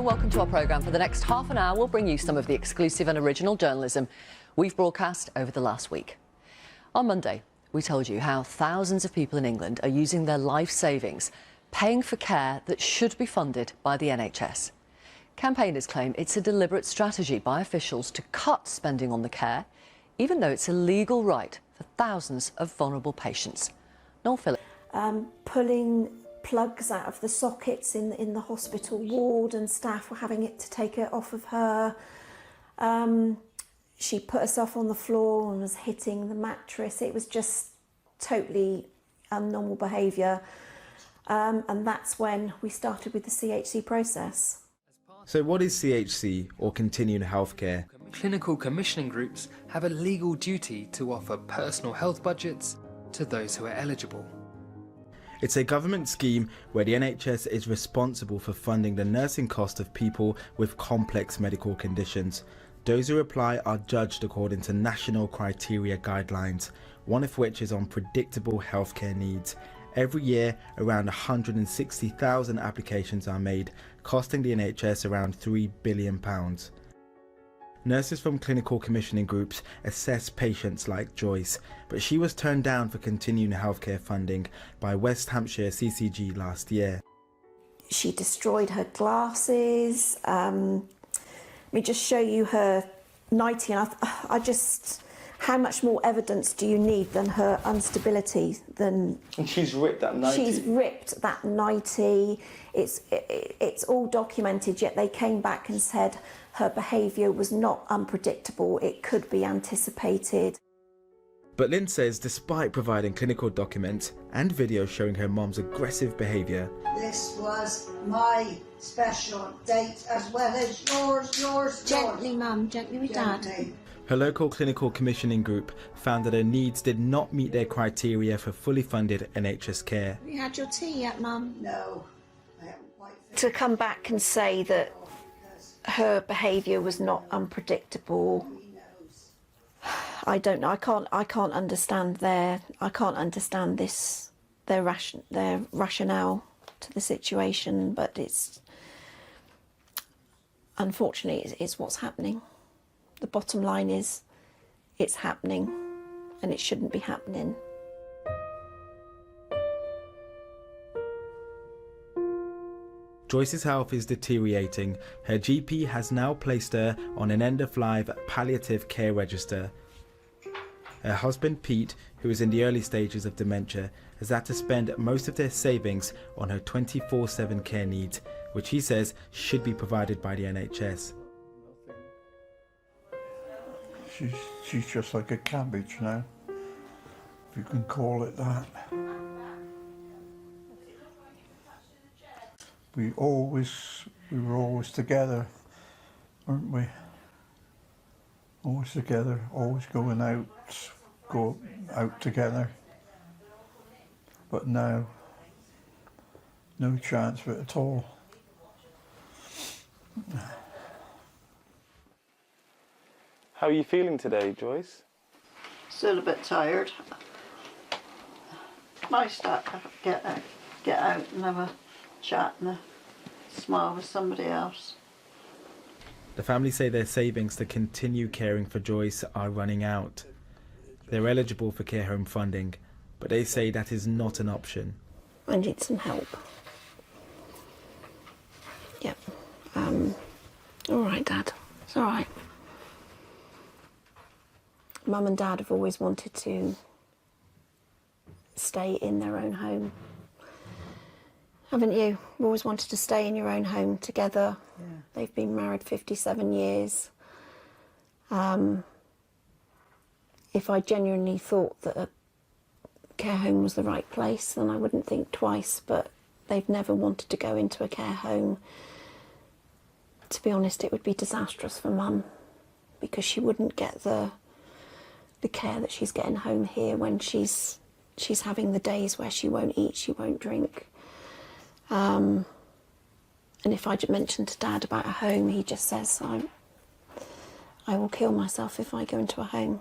welcome to our programme. For the next half an hour, we'll bring you some of the exclusive and original journalism we've broadcast over the last week. On Monday, we told you how thousands of people in England are using their life savings, paying for care that should be funded by the NHS. Campaigners claim it's a deliberate strategy by officials to cut spending on the care, even though it's a legal right for thousands of vulnerable patients. Noel Phillips. Pulling plugs out of the sockets in the hospital ward, and staff were having to take it off of her. She put herself on the floor and was hitting the mattress. It was just totally abnormal behaviour. And that's when we started with the CHC process. So what is CHC, or continuing healthcare? Clinical commissioning groups have a legal duty to offer personal health budgets to those who are eligible. It's a government scheme where the NHS is responsible for funding the nursing cost of people with complex medical conditions. Those who apply are judged according to national criteria guidelines, one of which is on predictable healthcare needs. Every year, around 160,000 applications are made, costing the NHS around £3 billion. Nurses from clinical commissioning groups assess patients like Joyce, but she was turned down for continuing healthcare funding by West Hampshire CCG last year. She destroyed her glasses. Let me just show you her nightie, and how much more evidence do you need than her instability? And she's ripped that nightie. She's ripped that nightie. It's all documented, yet they came back and said her behaviour was not unpredictable, it could be anticipated. But Lynn says despite providing clinical documents and videos showing her mom's aggressive behaviour, this was my special date as well as yours. Gently, Mum, gently with Dad. her local clinical commissioning group found that her needs did not meet their criteria for fully funded NHS care. Have you had your tea yet, Mum? No, I haven't quite finished. To come back and say that her behaviour was not unpredictable, I don't know. I can't understand their rationale to the situation, but it's unfortunately it's what's happening. The bottom line is it's happening, and it shouldn't be happening. Joyce's health is deteriorating. Her GP has now placed her on an end-of-life palliative care register. Her husband Pete, who is in the early stages of dementia, has had to spend most of their savings on her 24/7 care needs, which he says should be provided by the NHS. She's just like a cabbage now, if you can call it that. We were always together, weren't we? Always together, always go out together. But now, no chance of it at all. How are you feeling today, Joyce? Still a bit tired. Nice to get out and have a chat and a smile with somebody else. The family say their savings to continue caring for Joyce are running out. They're eligible for care home funding, but they say that is not an option. I need some help. Yep. All right, Dad. It's all right. Mum and Dad have always wanted to stay in their own home. Haven't you? You've always wanted to stay in your own home together. Yeah. They've been married 57 years. If I genuinely thought that a care home was the right place, then I wouldn't think twice, but they've never wanted to go into a care home. To be honest, it would be disastrous for Mum, because she wouldn't get the care that she's getting home here when she's having the days where she won't eat, she won't drink. And if I mention to Dad about a home, he just says, I will kill myself if I go into a home.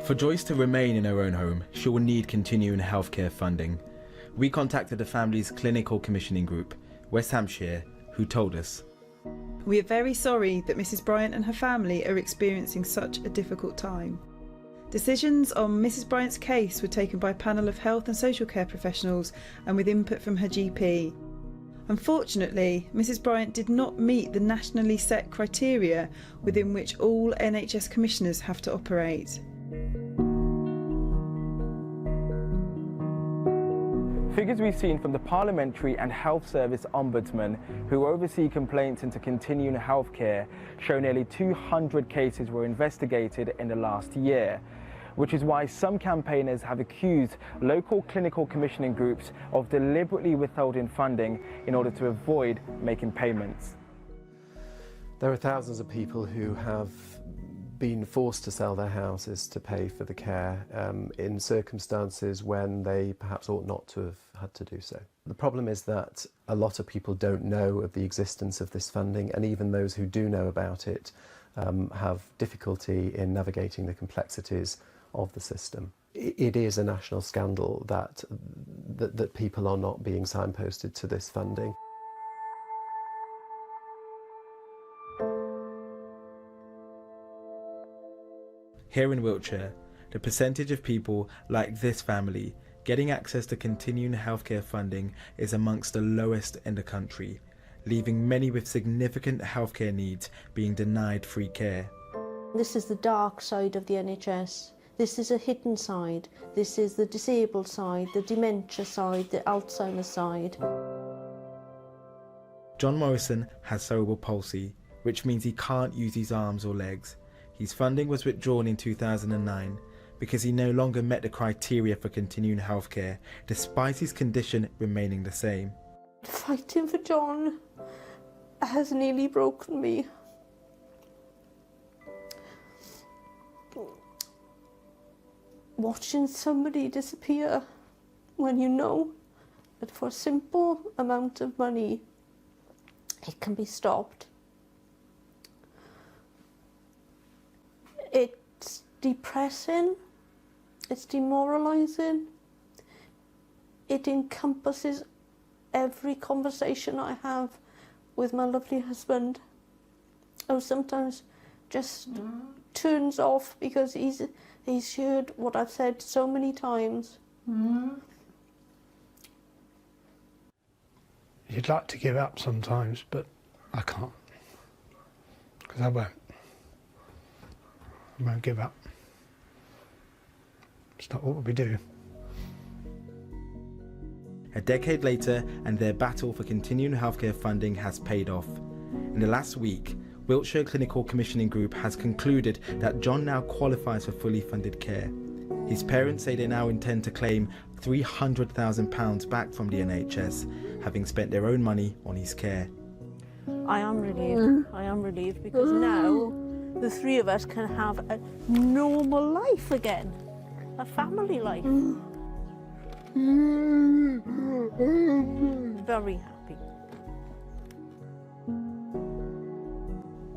For Joyce to remain in her own home, she will need continuing healthcare funding. We contacted the family's clinical commissioning group, West Hampshire, who told us. We are very sorry that Mrs. Bryant and her family are experiencing such a difficult time. Decisions on Mrs. Bryant's case were taken by a panel of health and social care professionals and with input from her GP. Unfortunately, Mrs. Bryant did not meet the nationally set criteria within which all NHS commissioners have to operate. Figures we've seen from the Parliamentary and Health Service Ombudsman, who oversee complaints into continuing healthcare, show nearly 200 cases were investigated in the last year, which is why some campaigners have accused local clinical commissioning groups of deliberately withholding funding in order to avoid making payments. There are thousands of people who have been forced to sell their houses to pay for the care in circumstances when they perhaps ought not to have had to do so. The problem is that a lot of people don't know of the existence of this funding, and even those who do know about it have difficulty in navigating the complexities of the system. It is a national scandal that people are not being signposted to this funding. Here in Wiltshire, the percentage of people like this family getting access to continuing healthcare funding is amongst the lowest in the country, leaving many with significant healthcare needs being denied free care. This is the dark side of the NHS. This is a hidden side. This is the disabled side, the dementia side, the Alzheimer's side. John Morrison has cerebral palsy, which means he can't use his arms or legs. His funding was withdrawn in 2009 because he no longer met the criteria for continuing healthcare, despite his condition remaining the same. Fighting for John has nearly broken me. Watching somebody disappear when you know that for a simple amount of money it can be stopped. It's depressing, it's demoralising, it encompasses every conversation I have with my lovely husband, who sometimes just turns off because he's heard what I've said so many times. You'd like to give up sometimes, but I can't, because I won't give up. It's not what we do. A decade later, and their battle for continuing healthcare funding has paid off. In the last week, Wiltshire Clinical Commissioning Group has concluded that John now qualifies for fully funded care. His parents say they now intend to claim £300,000 back from the NHS, having spent their own money on his care. I am relieved. I am relieved because now the three of us can have a normal life again, a family life. Very happy.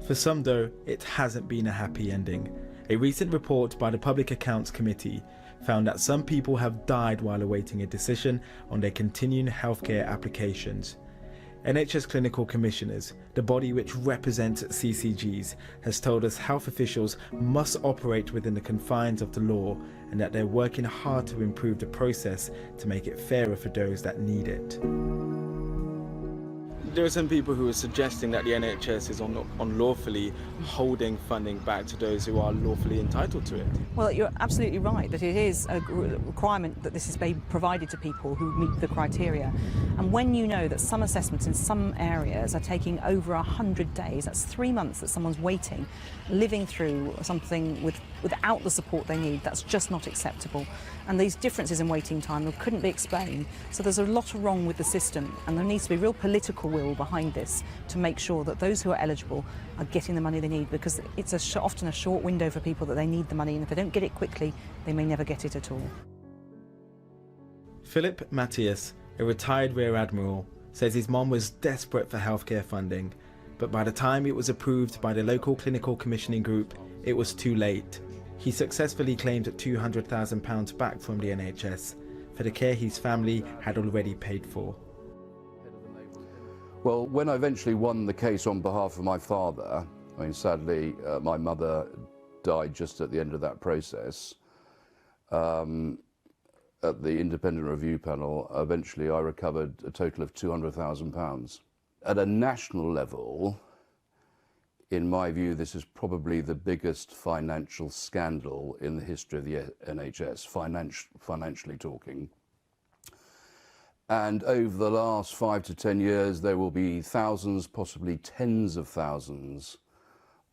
For some, though, it hasn't been a happy ending. A recent report by the Public Accounts Committee found that some people have died while awaiting a decision on their continuing healthcare applications. NHS Clinical Commissioners, the body which represents CCGs, has told us health officials must operate within the confines of the law and that they're working hard to improve the process to make it fairer for those that need it. There are some people who are suggesting that the NHS is unlawfully holding funding back to those who are lawfully entitled to it. Well, you're absolutely right that it is a requirement that this is being provided to people who meet the criteria. And when you know that some assessments in some areas are taking over 100 days, that's 3 months that someone's waiting, living through something without the support they need, that's just not acceptable. And these differences in waiting time couldn't be explained. So there's a lot wrong with the system, and there needs to be real political will behind this to make sure that those who are eligible are getting the money they need, because it's often a short window for people that they need the money, and if they don't get it quickly, they may never get it at all. Philip Matthias, a retired Rear Admiral, says his mom was desperate for healthcare funding, but by the time it was approved by the local clinical commissioning group, it was too late. He successfully claimed £200,000 back from the NHS, for the care his family had already paid for. Well, when I eventually won the case on behalf of my father, I mean, sadly, my mother died just at the end of that process. At the independent review panel, eventually I recovered a total of £200,000. At a national level, in my view, this is probably the biggest financial scandal in the history of the NHS, financially talking. And over the last 5 to 10 years, there will be thousands, possibly tens of thousands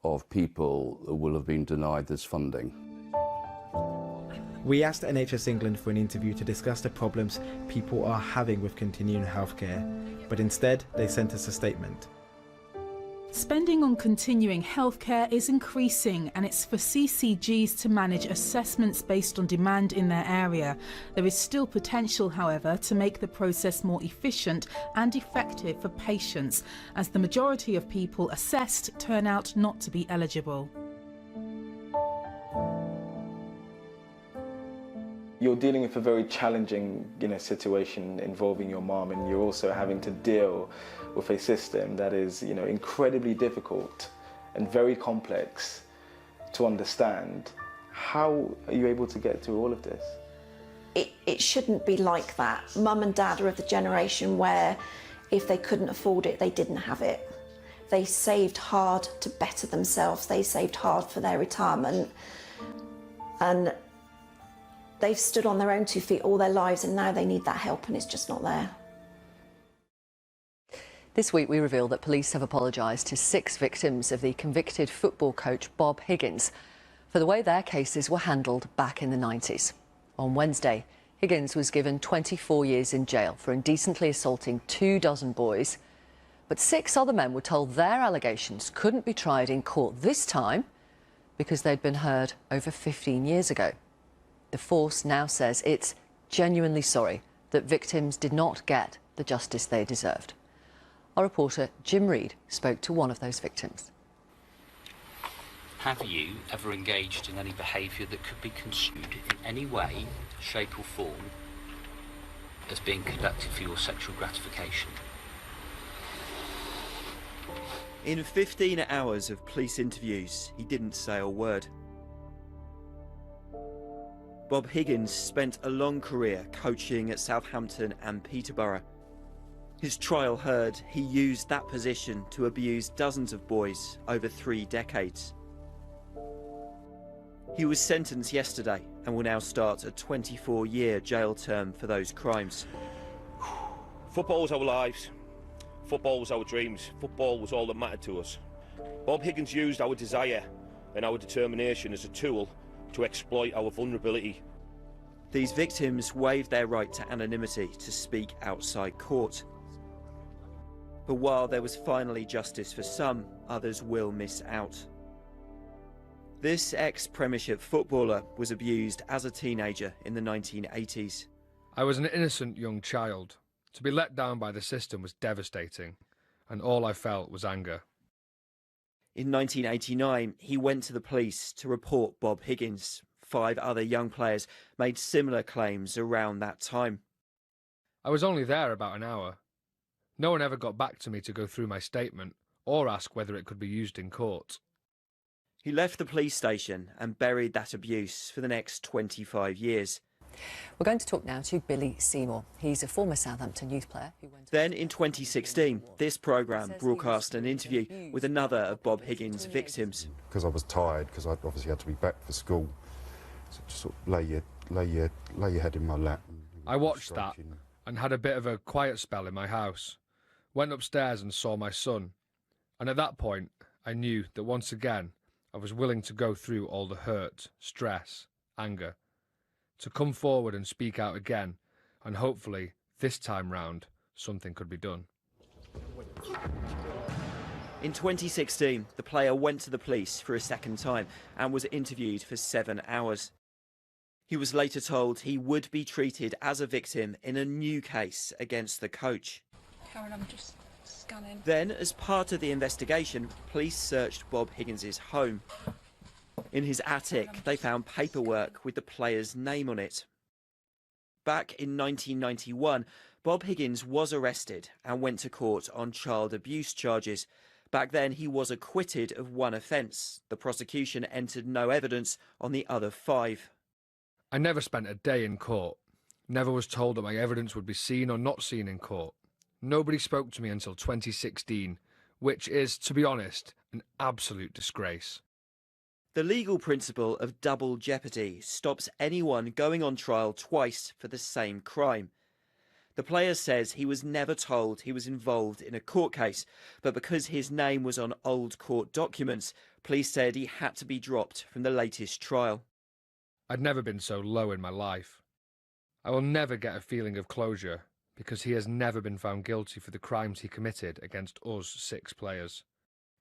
of people who will have been denied this funding. We asked NHS England for an interview to discuss the problems people are having with continuing healthcare, but instead they sent us a statement. Spending on continuing healthcare is increasing, and it's for CCGs to manage assessments based on demand in their area. There is still potential, however, to make the process more efficient and effective for patients, as the majority of people assessed turn out not to be eligible. You're dealing with a very challenging, situation involving your mom, and you're also having to deal with a system that is, incredibly difficult and very complex to understand. How are you able to get through all of this? It shouldn't be like that. Mum and Dad are of the generation where if they couldn't afford it, they didn't have it. They saved hard to better themselves. They saved hard for their retirement. And they've stood on their own 2 feet all their lives, and now they need that help, and it's just not there. This week we revealed that police have apologised to 6 victims of the convicted football coach Bob Higgins for the way their cases were handled back in the 90s. On Wednesday, Higgins was given 24 years in jail for indecently assaulting 24 boys, but 6 other men were told their allegations couldn't be tried in court this time because they'd been heard over 15 years ago. The force now says it's genuinely sorry that victims did not get the justice they deserved. Our reporter Jim Reid spoke to one of those victims. Have you ever engaged in any behaviour that could be construed in any way, shape or form as being conducted for your sexual gratification? In 15 hours of police interviews, he didn't say a word. Bob Higgins spent a long career coaching at Southampton and Peterborough. His trial heard he used that position to abuse dozens of boys over 3 decades. He was sentenced yesterday and will now start a 24-year jail term for those crimes. Football was our lives. Football was our dreams. Football was all that mattered to us. Bob Higgins used our desire and our determination as a tool to exploit our vulnerability. These victims waived their right to anonymity to speak outside court. But while there was finally justice for some, others will miss out. This ex-Premiership footballer was abused as a teenager in the 1980s. I was an innocent young child. To be let down by the system was devastating, and all I felt was anger. In 1989, he went to the police to report Bob Higgins. 5 other young players made similar claims around that time. I was only there about an hour. No one ever got back to me to go through my statement or ask whether it could be used in court. He left the police station and buried that abuse for the next 25 years. We're going to talk now to Billy Seymour. He's a former Southampton youth player who went... Then in 2016, this programme broadcast an interview with another of Bob Higgins' victims. Because I was tired, because I obviously had to be back for school, so just sort of lay your head in my lap. I watched that and had a bit of a quiet spell in my house. Went upstairs and saw my son, and at that point I knew that once again I was willing to go through all the hurt, stress, anger, to come forward and speak out again, and hopefully this time round something could be done. In 2016, the player went to the police for a second time and was interviewed for 7 hours. He was later told he would be treated as a victim in a new case against the coach. Karen, I'm just scanning. Then, as part of the investigation, police searched Bob Higgins' home. In his attic, they found paperwork with the player's name on it. Back in 1991, Bob Higgins was arrested and went to court on child abuse charges. Back then, he was acquitted of one offence. The prosecution entered no evidence on the other 5. I never spent a day in court. Never was told that my evidence would be seen or not seen in court. Nobody spoke to me until 2016, which is, to be honest, an absolute disgrace. The legal principle of double jeopardy stops anyone going on trial twice for the same crime. The player says he was never told he was involved in a court case, but because his name was on old court documents, police said he had to be dropped from the latest trial. I'd never been so low in my life. I will never get a feeling of closure because he has never been found guilty for the crimes he committed against us 6 players.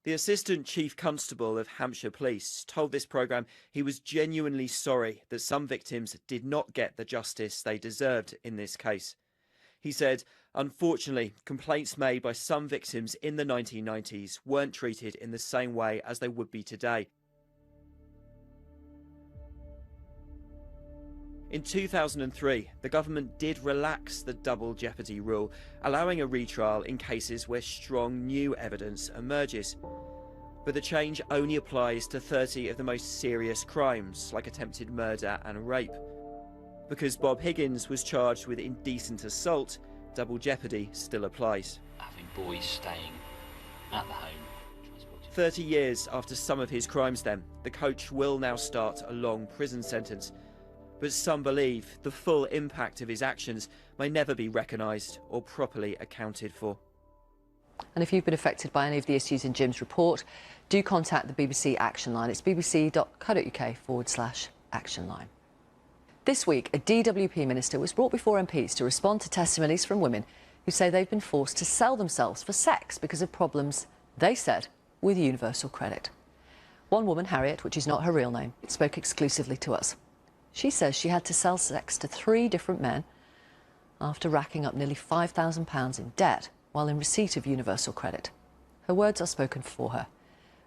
The Assistant Chief Constable of Hampshire Police told this programme he was genuinely sorry that some victims did not get the justice they deserved in this case. He said, unfortunately, complaints made by some victims in the 1990s weren't treated in the same way as they would be today. In 2003, the government did relax the double jeopardy rule, allowing a retrial in cases where strong new evidence emerges. But the change only applies to 30 of the most serious crimes, like attempted murder and rape. Because Bob Higgins was charged with indecent assault, double jeopardy still applies. Having boys staying at the home. 30 years after some of his crimes then, the coach will now start a long prison sentence. But some believe the full impact of his actions may never be recognised or properly accounted for. And if you've been affected by any of the issues in Jim's report, do contact the BBC Action Line. It's bbc.co.uk/action line. This week, a DWP minister was brought before MPs to respond to testimonies from women who say they've been forced to sell themselves for sex because of problems, they said, with universal credit. One woman, Harriet, which is not her real name, spoke exclusively to us. She says she had to sell sex to 3 different men after racking up nearly £5,000 in debt while in receipt of universal credit. Her words are spoken for her,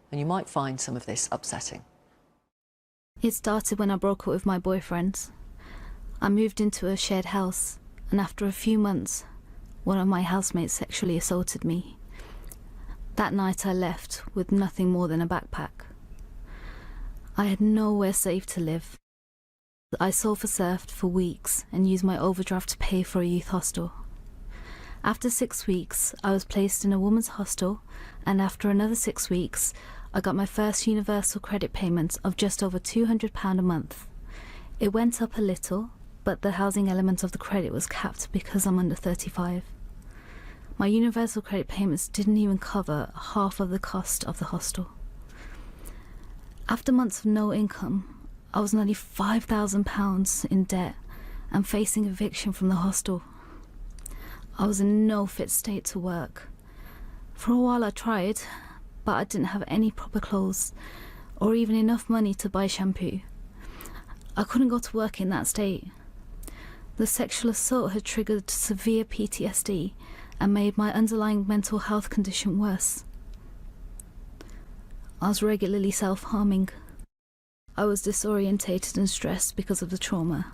and you might find some of this upsetting. It started when I broke up with my boyfriend. I moved into a shared house, and after a few months, one of my housemates sexually assaulted me. That night I left with nothing more than a backpack. I had nowhere safe to live. I surfed for weeks and used my overdraft to pay for a youth hostel. After 6 weeks, I was placed in a women's hostel, and after another 6 weeks, I got my first universal credit payment of just over £200 a month. It went up a little, but the housing element of the credit was capped because I'm under 35. My universal credit payments didn't even cover half of the cost of the hostel. After months of no income, I was nearly £5,000 in debt and facing eviction from the hostel. I was in no fit state to work. For a while I tried, but I didn't have any proper clothes or even enough money to buy shampoo. I couldn't go to work in that state. The sexual assault had triggered severe PTSD and made my underlying mental health condition worse. I was regularly self-harming. I was disorientated and stressed because of the trauma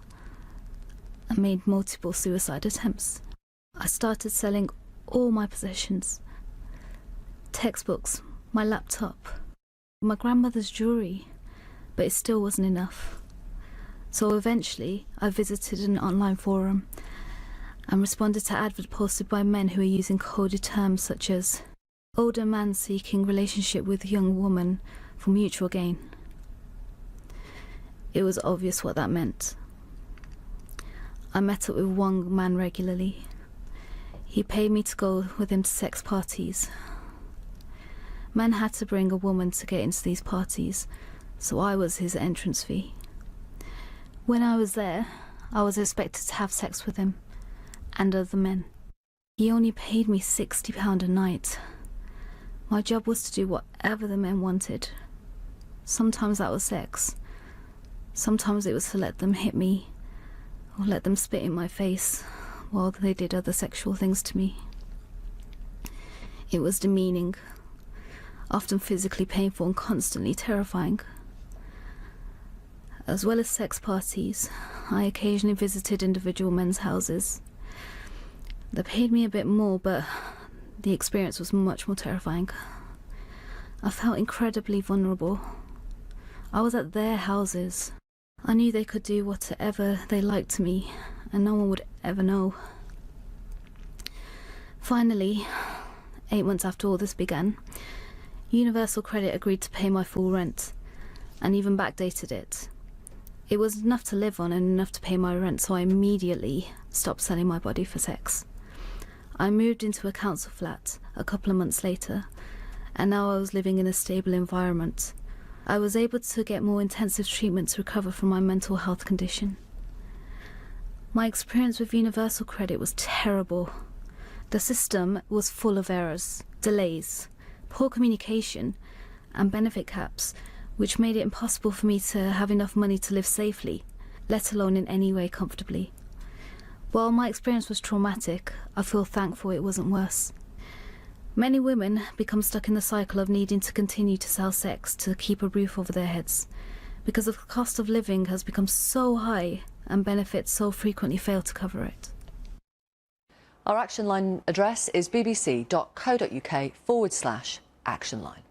and made multiple suicide attempts. I started selling all my possessions, textbooks, my laptop, my grandmother's jewellery, but it still wasn't enough. So eventually I visited an online forum and responded to adverts posted by men who are using coded terms such as older man seeking relationship with young woman for mutual gain. It was obvious what that meant. I met up with one man regularly. He paid me to go with him to sex parties. Men had to bring a woman to get into these parties, so I was his entrance fee. When I was there, I was expected to have sex with him and other men. He only paid me £60 a night. My job was to do whatever the men wanted. Sometimes that was sex. Sometimes it was to let them hit me or let them spit in my face while they did other sexual things to me. It was demeaning, often physically painful and constantly terrifying. As well as sex parties, I occasionally visited individual men's houses. They paid me a bit more, but the experience was much more terrifying. I felt incredibly vulnerable. I was at their houses. I knew they could do whatever they liked to me, and no one would ever know. Finally, 8 months after all this began, Universal Credit agreed to pay my full rent, and even backdated it. It was enough to live on and enough to pay my rent, so I immediately stopped selling my body for sex. I moved into a council flat a couple of months later, and now I was living in a stable environment. I was able to get more intensive treatment to recover from my mental health condition. My experience with Universal Credit was terrible. The system was full of errors, delays, poor communication, and benefit caps, which made it impossible for me to have enough money to live safely, let alone in any way comfortably. While my experience was traumatic, I feel thankful it wasn't worse. Many women become stuck in the cycle of needing to continue to sell sex to keep a roof over their heads, because the cost of living has become so high and benefits so frequently fail to cover it. Our Action Line address is bbc.co.uk/actionline.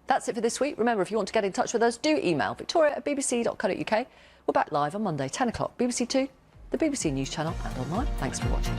That's it for this week. Remember, if you want to get in touch with us, do email victoria@bbc.co.uk. We're back live on Monday, 10 o'clock, BBC 2, the BBC News Channel and online. Thanks for watching.